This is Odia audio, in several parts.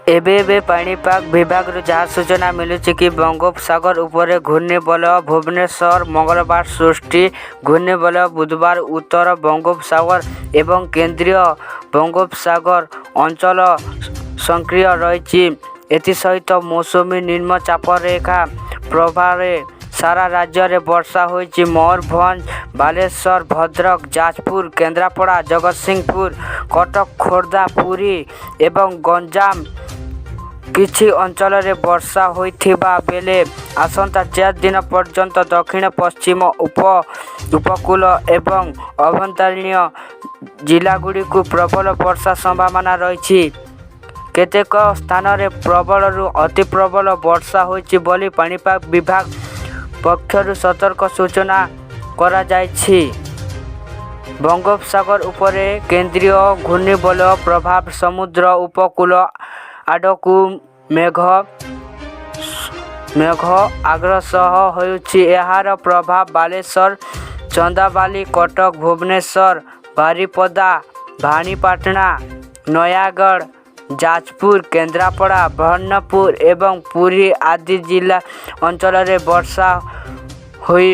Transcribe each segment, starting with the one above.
ଏବେ ପାଣିପାଗ ବିଭାଗରୁ ଯାହା ସୂଚନା ମିଳୁଛି କି ବଙ୍ଗୋପସାଗର ଉପରେ ଘୂର୍ଣ୍ଣିବଳୟ ଭୁବନେଶ୍ୱର ମଙ୍ଗଳବାର ସୃଷ୍ଟି। ଘୂର୍ଣ୍ଣିବଳୟ ବୁଧବାର ଉତ୍ତର ବଙ୍ଗୋପସାଗର ଏବଂ କେନ୍ଦ୍ରୀୟ ବଙ୍ଗୋପସାଗର ଅଞ୍ଚଳ ସକ୍ରିୟ ରହିଛି। ଏଥିସହିତ ମୌସୁମୀ ନିମ୍ନଚାପରେଖା ପ୍ରଭାବରେ ସାରା ରାଜ୍ୟରେ ବର୍ଷା ହୋଇଛି। ମୟୂରଭଞ୍ଜ, ବାଲେଶ୍ୱର, ଭଦ୍ରକ, ଯାଜପୁର, କେନ୍ଦ୍ରାପଡ଼ା, ଜଗତସିଂହପୁର, କଟକ, ଖୋର୍ଦ୍ଧା, ପୁରୀ ଏବଂ ଗଞ୍ଜାମ କିଛି ଅଞ୍ଚଳରେ ବର୍ଷା ହୋଇଥିବା ବେଳେ ଆସନ୍ତା 4 ଦିନ ପର୍ଯ୍ୟନ୍ତ ଦକ୍ଷିଣ ପଶ୍ଚିମ ଉପକୂଳ ଏବଂ ଆଭ୍ୟନ୍ତରୀଣ ଜିଲ୍ଲାଗୁଡ଼ିକୁ ପ୍ରବଳ ବର୍ଷା ସମ୍ଭାବନା ରହିଛି। କେତେକ ସ୍ଥାନରେ ପ୍ରବଳରୁ ଅତି ପ୍ରବଳ ବର୍ଷା ହୋଇଛି ବୋଲି ପାଣିପାଗ ବିଭାଗ ପକ୍ଷରୁ ସତର୍କ ସୂଚନା କରାଯାଇଛି। ବଙ୍ଗୋପସାଗର ଉପରେ କେନ୍ଦ୍ରୀୟ ଘୂର୍ଣ୍ଣିବଳୟ ପ୍ରଭାବ ସମୁଦ୍ର ଉପକୂଳ ଆଡ଼କୁ ମେଘ ଅଗ୍ରସର ହେଉଛି। ଏହାର ପ୍ରଭାବ ବାଲେଶ୍ୱର, ଚାନ୍ଦବାଲି, କଟକ, ଭୁବନେଶ୍ୱର, ବାରିପଦା, ଭବାନୀପାଟଣା, ନୟାଗଡ଼, ଯାଜପୁର, କେନ୍ଦ୍ରାପଡ଼ା, ବ୍ରହ୍ମପୁର ଏବଂ ପୁରୀ ଆଦି ଜିଲ୍ଲା ଅଞ୍ଚଳରେ ବର୍ଷା ହୋଇ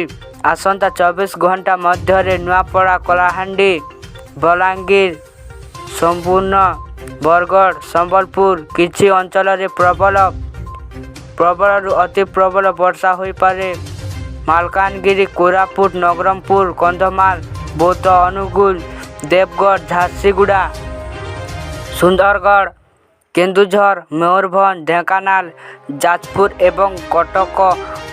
ଆସନ୍ତା 24 ଘଣ୍ଟା ମଧ୍ୟରେ ନୂଆପଡ଼ା, କଳାହାଣ୍ଡି, ବଲାଙ୍ଗୀର, ସମ୍ପୂର୍ଣ୍ଣ ବରଗଡ଼, ସମ୍ବଲପୁର କିଛି ଅଞ୍ଚଳରେ ପ୍ରବଳରୁ ଅତି ପ୍ରବଳ ବର୍ଷା ହୋଇପାରେ। ମାଲକାନଗିରି, କୋରାପୁଟ, ନବରଙ୍ଗପୁର, କନ୍ଧମାଳ, ବୌଦ୍ଧ, ଅନୁଗୁଳ, ଦେବଗଡ଼, ଝାରସୁଗୁଡ଼ା, ସୁନ୍ଦରଗଡ଼, କେନ୍ଦୁଝର, ମୟୂରଭଞ୍ଜ, ଢେଙ୍କାନାଳ, ଯାଜପୁର ଏବଂ କଟକ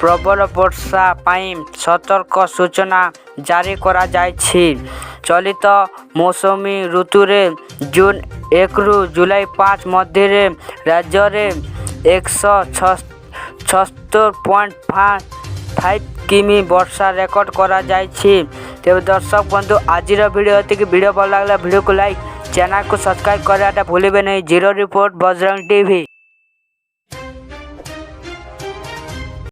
ପ୍ରବଳ ବର୍ଷା ପାଇଁ ସତର୍କ ସୂଚନା ଜାରି କରାଯାଇଛି। ଚଳିତ ମୌସୁମୀ ଋତୁରେ ଜୁନ୍ 1ରୁ ଜୁଲାଇ 5 ମଧ୍ୟରେ ରାଜ୍ୟରେ 176.5 କିମି ବର୍ଷା ରେକର୍ଡ କରାଯାଇଛି। ତେବେ ଦର୍ଶକ ବନ୍ଧୁ, ଆଜିର ଭିଡ଼ିଓ ଏତିକି। ଭିଡ଼ିଓ ଭଲ ଲାଗିଲା ଭିଡ଼ିଓକୁ ଲାଇକ୍, ଚ୍ୟାନେଲକୁ ସବସ୍କ୍ରାଇବ୍ କରିବାଟା ଭୁଲିବେ ନାହିଁ। Zero report, Bajrang TV.